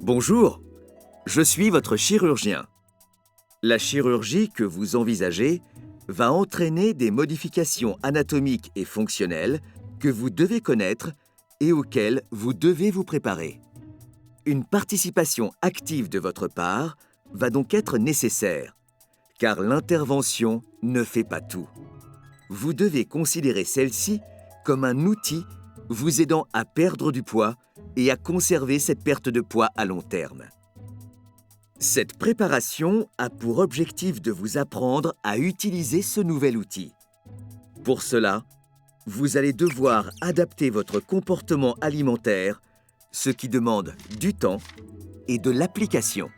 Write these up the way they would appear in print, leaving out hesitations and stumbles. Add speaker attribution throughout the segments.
Speaker 1: Bonjour, je suis votre chirurgien. La chirurgie que vous envisagez va entraîner des modifications anatomiques et fonctionnelles que vous devez connaître et auxquelles vous devez vous préparer. Une participation active de votre part va donc être nécessaire, car l'intervention ne fait pas tout. Vous devez considérer celle-ci comme un outil vous aidant à perdre du poids et à conserver cette perte de poids à long terme. Cette préparation a pour objectif de vous apprendre à utiliser ce nouvel outil. Pour cela, vous allez devoir adapter votre comportement alimentaire, ce qui demande du temps et de l'application.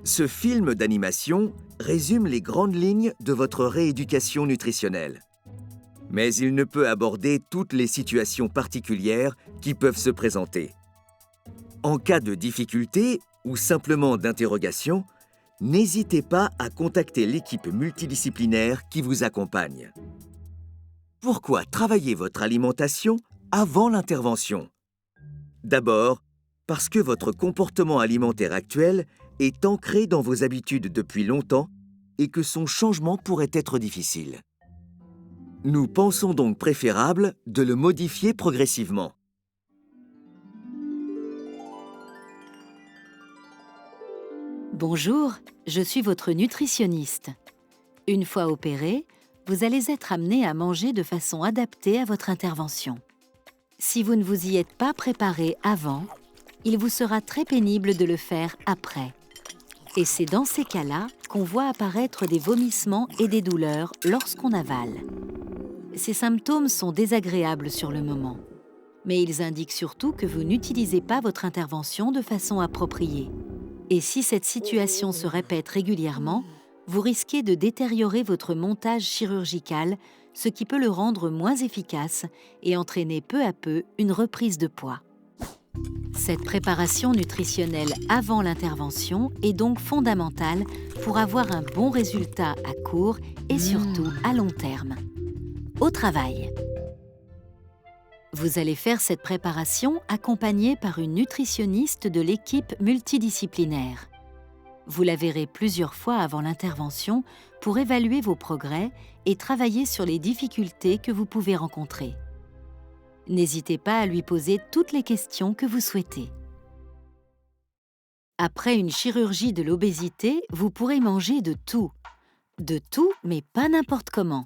Speaker 1: Ce film d'animation résume les grandes lignes de votre rééducation nutritionnelle. Mais il ne peut aborder toutes les situations particulières qui peuvent se présenter. En cas de difficulté ou simplement d'interrogation, n'hésitez pas à contacter l'équipe multidisciplinaire qui vous accompagne. Pourquoi travailler votre alimentation avant l'intervention? D'abord, parce que votre comportement alimentaire actuel est ancré dans vos habitudes depuis longtemps et que son changement pourrait être difficile. Nous pensons donc préférable de le modifier progressivement.
Speaker 2: Bonjour, je suis votre nutritionniste. Une fois opéré, vous allez être amené à manger de façon adaptée à votre intervention. Si vous ne vous y êtes pas préparé avant, il vous sera très pénible de le faire après. Et c'est dans ces cas-là qu'on voit apparaître des vomissements et des douleurs lorsqu'on avale. Ces symptômes sont désagréables sur le moment, mais ils indiquent surtout que vous n'utilisez pas votre intervention de façon appropriée. Et si cette situation se répète régulièrement, vous risquez de détériorer votre montage chirurgical, ce qui peut le rendre moins efficace et entraîner peu à peu une reprise de poids. Cette préparation nutritionnelle avant l'intervention est donc fondamentale pour avoir un bon résultat à court et surtout à long terme. Au travail. Vous allez faire cette préparation accompagnée par une nutritionniste de l'équipe multidisciplinaire. Vous la verrez plusieurs fois avant l'intervention pour évaluer vos progrès et travailler sur les difficultés que vous pouvez rencontrer. N'hésitez pas à lui poser toutes les questions que vous souhaitez. Après une chirurgie de l'obésité, vous pourrez manger de tout. De tout, mais pas n'importe comment.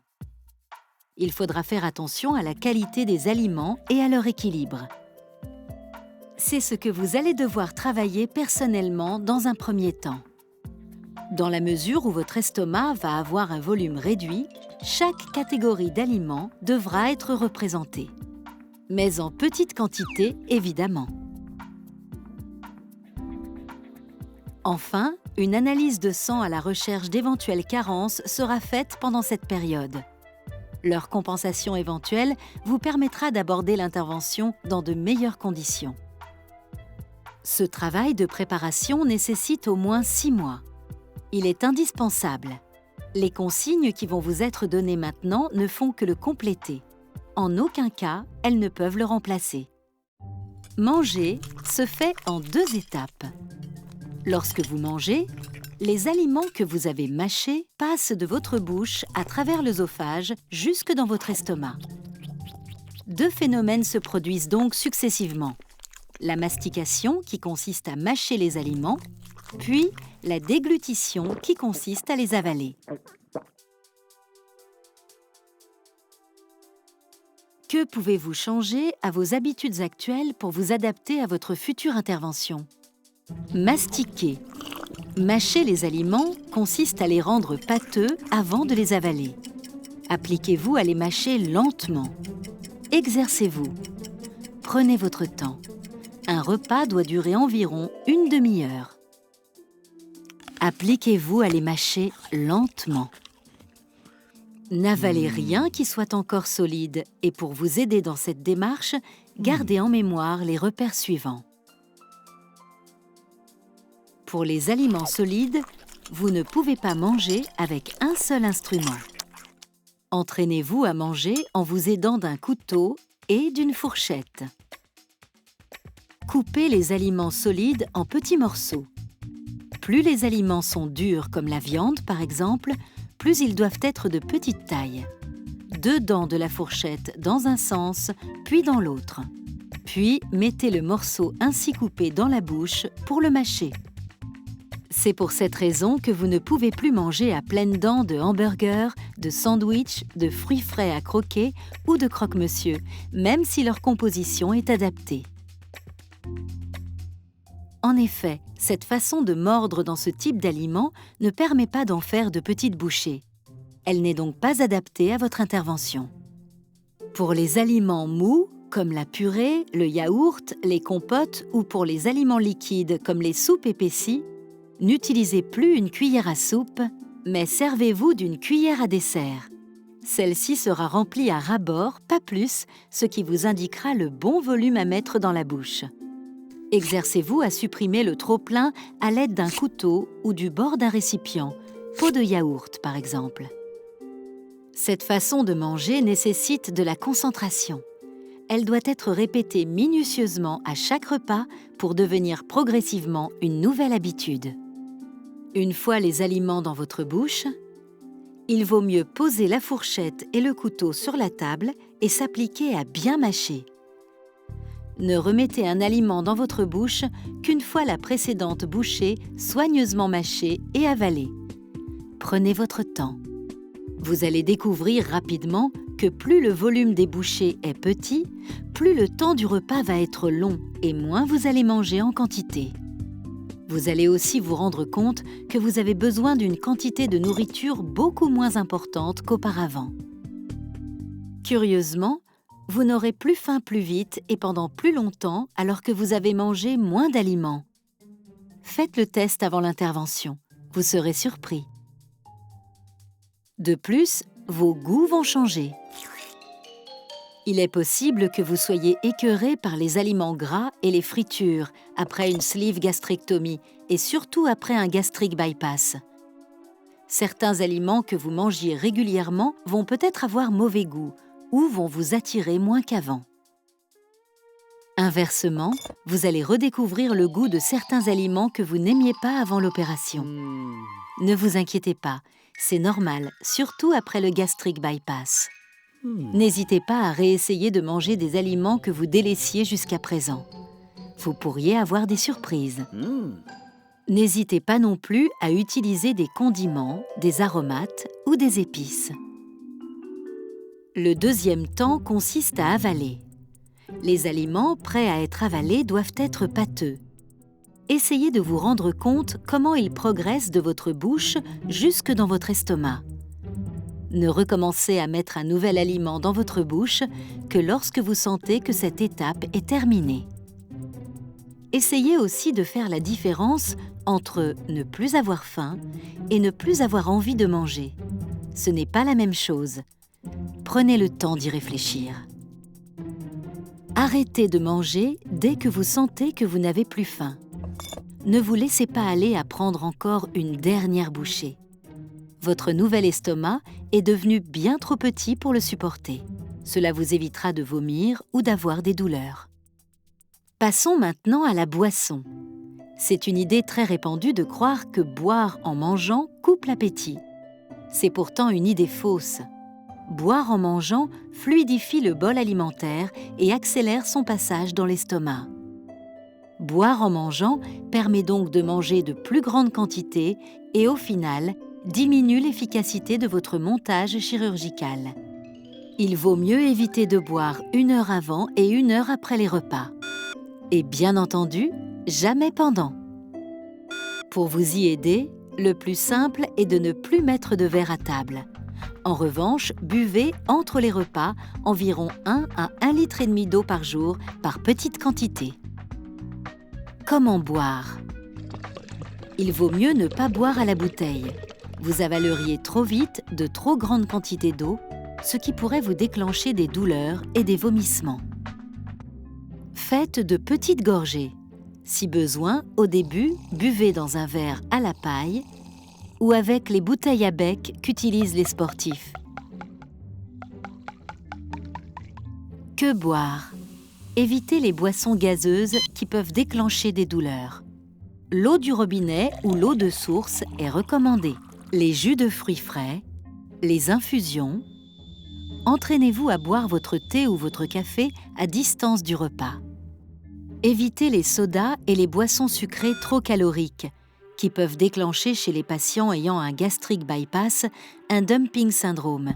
Speaker 2: Il faudra faire attention à la qualité des aliments et à leur équilibre. C'est ce que vous allez devoir travailler personnellement dans un premier temps. Dans la mesure où votre estomac va avoir un volume réduit, chaque catégorie d'aliments devra être représentée. Mais en petite quantité, évidemment. Enfin, une analyse de sang à la recherche d'éventuelles carences sera faite pendant cette période. Leur compensation éventuelle vous permettra d'aborder l'intervention dans de meilleures conditions. Ce travail de préparation nécessite au moins 6 mois. Il est indispensable. Les consignes qui vont vous être données maintenant ne font que le compléter. En aucun cas, elles ne peuvent le remplacer. Manger se fait en 2 étapes. Lorsque vous mangez, les aliments que vous avez mâchés passent de votre bouche à travers l'œsophage jusque dans votre estomac. 2 phénomènes se produisent donc successivement. La mastication, qui consiste à mâcher les aliments, puis la déglutition, qui consiste à les avaler. Que pouvez-vous changer à vos habitudes actuelles pour vous adapter à votre future intervention? Mastiquer. Mâcher les aliments consiste à les rendre pâteux avant de les avaler. Appliquez-vous à les mâcher lentement. Exercez-vous. Prenez votre temps. Un repas doit durer environ une demi-heure. Appliquez-vous à les mâcher lentement. N'avalez rien qui soit encore solide et pour vous aider dans cette démarche, gardez en mémoire les repères suivants. Pour les aliments solides, vous ne pouvez pas manger avec un seul instrument. Entraînez-vous à manger en vous aidant d'un couteau et d'une fourchette. Coupez les aliments solides en petits morceaux. Plus les aliments sont durs, comme la viande par exemple, plus ils doivent être de petite taille. 2 dents de la fourchette dans un sens, puis dans l'autre. Puis mettez le morceau ainsi coupé dans la bouche pour le mâcher. C'est pour cette raison que vous ne pouvez plus manger à pleines dents de hamburgers, de sandwichs, de fruits frais à croquer ou de croque-monsieur, même si leur composition est adaptée. En effet, cette façon de mordre dans ce type d'aliment ne permet pas d'en faire de petites bouchées. Elle n'est donc pas adaptée à votre intervention. Pour les aliments mous, comme la purée, le yaourt, les compotes ou pour les aliments liquides comme les soupes épaissies, n'utilisez plus une cuillère à soupe, mais servez-vous d'une cuillère à dessert. Celle-ci sera remplie à ras-bord, pas plus, ce qui vous indiquera le bon volume à mettre dans la bouche. Exercez-vous à supprimer le trop-plein à l'aide d'un couteau ou du bord d'un récipient, pot de yaourt par exemple. Cette façon de manger nécessite de la concentration. Elle doit être répétée minutieusement à chaque repas pour devenir progressivement une nouvelle habitude. Une fois les aliments dans votre bouche, il vaut mieux poser la fourchette et le couteau sur la table et s'appliquer à bien mâcher. Ne remettez un aliment dans votre bouche qu'une fois la précédente bouchée soigneusement mâchée et avalée. Prenez votre temps. Vous allez découvrir rapidement que plus le volume des bouchées est petit, plus le temps du repas va être long et moins vous allez manger en quantité. Vous allez aussi vous rendre compte que vous avez besoin d'une quantité de nourriture beaucoup moins importante qu'auparavant. Curieusement, vous n'aurez plus faim plus vite et pendant plus longtemps alors que vous avez mangé moins d'aliments. Faites le test avant l'intervention. Vous serez surpris. De plus, vos goûts vont changer. Il est possible que vous soyez écœuré par les aliments gras et les fritures après une sleeve gastrectomie et surtout après un gastric bypass. Certains aliments que vous mangiez régulièrement vont peut-être avoir mauvais goût ou vont vous attirer moins qu'avant. Inversement, vous allez redécouvrir le goût de certains aliments que vous n'aimiez pas avant l'opération. Ne vous inquiétez pas, c'est normal, surtout après le gastric bypass. N'hésitez pas à réessayer de manger des aliments que vous délaissiez jusqu'à présent. Vous pourriez avoir des surprises. N'hésitez pas non plus à utiliser des condiments, des aromates ou des épices. Le deuxième temps consiste à avaler. Les aliments prêts à être avalés doivent être pâteux. Essayez de vous rendre compte comment ils progressent de votre bouche jusque dans votre estomac. Ne recommencez à mettre un nouvel aliment dans votre bouche que lorsque vous sentez que cette étape est terminée. Essayez aussi de faire la différence entre ne plus avoir faim et ne plus avoir envie de manger. Ce n'est pas la même chose. Prenez le temps d'y réfléchir. Arrêtez de manger dès que vous sentez que vous n'avez plus faim. Ne vous laissez pas aller à prendre encore une dernière bouchée. Votre nouvel estomac est devenu bien trop petit pour le supporter. Cela vous évitera de vomir ou d'avoir des douleurs. Passons maintenant à la boisson. C'est une idée très répandue de croire que boire en mangeant coupe l'appétit. C'est pourtant une idée fausse. Boire en mangeant fluidifie le bol alimentaire et accélère son passage dans l'estomac. Boire en mangeant permet donc de manger de plus grandes quantités et au final, diminue l'efficacité de votre montage chirurgical. Il vaut mieux éviter de boire 1 heure avant et 1 heure après les repas. Et bien entendu, jamais pendant. Pour vous y aider, le plus simple est de ne plus mettre de verre à table. En revanche, buvez entre les repas environ 1 à 1,5 litre d'eau par jour par petite quantité. Comment boire? Il vaut mieux ne pas boire à la bouteille. Vous avaleriez trop vite de trop grandes quantités d'eau, ce qui pourrait vous déclencher des douleurs et des vomissements. Faites de petites gorgées. Si besoin, au début, buvez dans un verre à la paille, ou avec les bouteilles à bec qu'utilisent les sportifs. Que boire? Évitez les boissons gazeuses qui peuvent déclencher des douleurs. L'eau du robinet ou l'eau de source est recommandée. Les jus de fruits frais, les infusions. Entraînez-vous à boire votre thé ou votre café à distance du repas. Évitez les sodas et les boissons sucrées trop caloriques, qui peuvent déclencher chez les patients ayant un gastric bypass un dumping syndrome,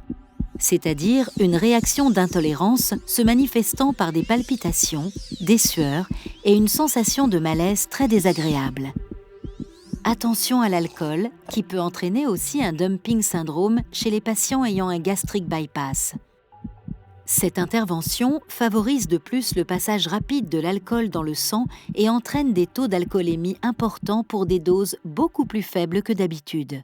Speaker 2: c'est-à-dire une réaction d'intolérance se manifestant par des palpitations, des sueurs et une sensation de malaise très désagréable. Attention à l'alcool, qui peut entraîner aussi un dumping syndrome chez les patients ayant un gastric bypass. Cette intervention favorise de plus le passage rapide de l'alcool dans le sang et entraîne des taux d'alcoolémie importants pour des doses beaucoup plus faibles que d'habitude.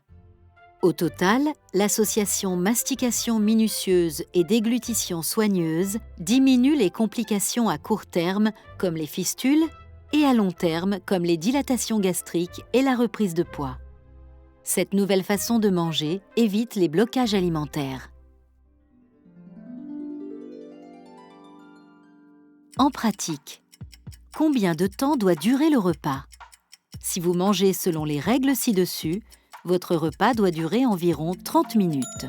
Speaker 2: Au total, l'association mastication minutieuse et déglutition soigneuse diminue les complications à court terme comme les fistules et à long terme comme les dilatations gastriques et la reprise de poids. Cette nouvelle façon de manger évite les blocages alimentaires. En pratique, combien de temps doit durer le repas? Si vous mangez selon les règles ci-dessus, votre repas doit durer environ 30 minutes.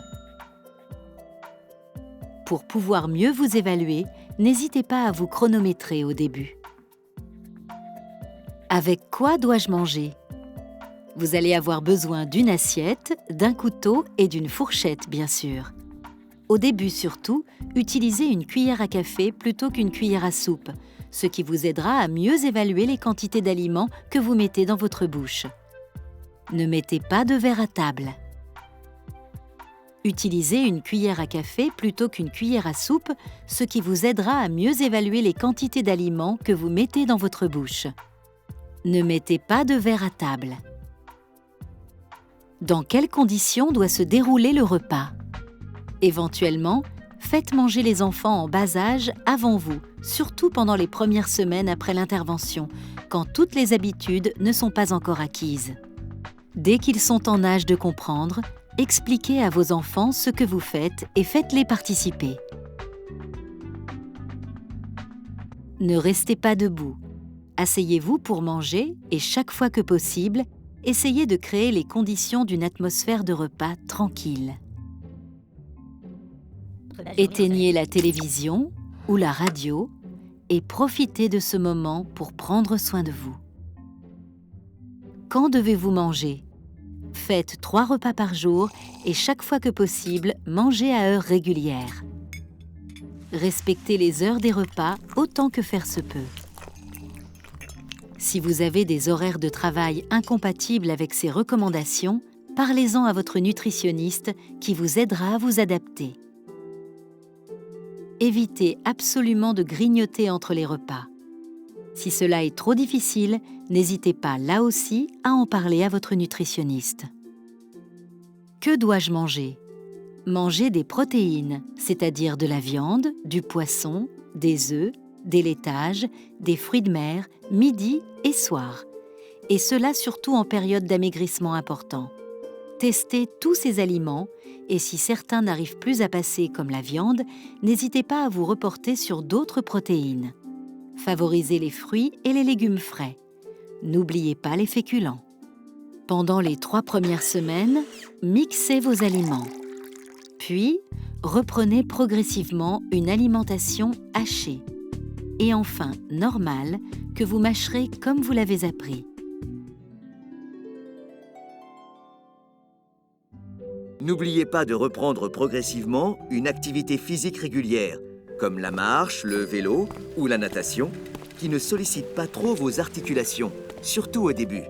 Speaker 2: Pour pouvoir mieux vous évaluer, n'hésitez pas à vous chronométrer au début. Avec quoi dois-je manger? Vous allez avoir besoin d'une assiette, d'un couteau et d'une fourchette, bien sûr. Au début surtout, utilisez une cuillère à café plutôt qu'une cuillère à soupe, ce qui vous aidera à mieux évaluer les quantités d'aliments que vous mettez dans votre bouche. Ne mettez pas de verre à table. Utilisez une cuillère à café plutôt qu'une cuillère à soupe, ce qui vous aidera à mieux évaluer les quantités d'aliments que vous mettez dans votre bouche. Ne mettez pas de verre à table. Dans quelles conditions doit se dérouler le repas? Éventuellement, faites manger les enfants en bas âge avant vous, surtout pendant les premières semaines après l'intervention, quand toutes les habitudes ne sont pas encore acquises. Dès qu'ils sont en âge de comprendre, expliquez à vos enfants ce que vous faites et faites-les participer. Ne restez pas debout. Asseyez-vous pour manger et chaque fois que possible, essayez de créer les conditions d'une atmosphère de repas tranquille. Éteignez la télévision ou la radio et profitez de ce moment pour prendre soin de vous. Quand devez-vous manger? Faites 3 repas par jour et chaque fois que possible, mangez à heures régulières. Respectez les heures des repas autant que faire se peut. Si vous avez des horaires de travail incompatibles avec ces recommandations, parlez-en à votre nutritionniste qui vous aidera à vous adapter. Évitez absolument de grignoter entre les repas. Si cela est trop difficile, n'hésitez pas là aussi à en parler à votre nutritionniste. Que dois-je manger? Mangez des protéines, c'est-à-dire de la viande, du poisson, des œufs, des laitages, des fruits de mer, midi et soir. Et cela surtout en période d'amaigrissement important. Testez tous ces aliments et si certains n'arrivent plus à passer comme la viande, n'hésitez pas à vous reporter sur d'autres protéines. Favorisez les fruits et les légumes frais. N'oubliez pas les féculents. Pendant les 3 premières semaines, mixez vos aliments. Puis, reprenez progressivement une alimentation hachée. Et enfin, normale, que vous mâcherez comme vous l'avez appris.
Speaker 1: N'oubliez pas de reprendre progressivement une activité physique régulière, comme la marche, le vélo ou la natation, qui ne sollicite pas trop vos articulations, surtout au début.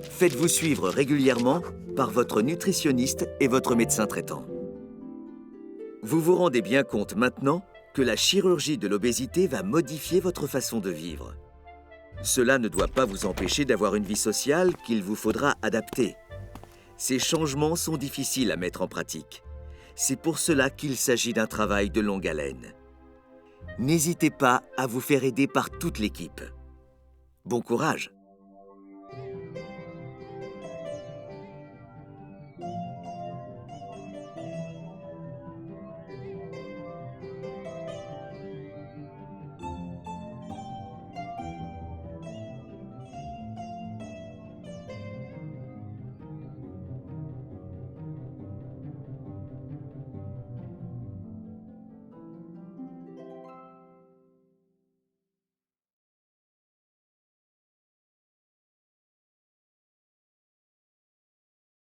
Speaker 1: Faites-vous suivre régulièrement par votre nutritionniste et votre médecin traitant. Vous vous rendez bien compte maintenant que la chirurgie de l'obésité va modifier votre façon de vivre. Cela ne doit pas vous empêcher d'avoir une vie sociale qu'il vous faudra adapter. Ces changements sont difficiles à mettre en pratique. C'est pour cela qu'il s'agit d'un travail de longue haleine. N'hésitez pas à vous faire aider par toute l'équipe. Bon courage!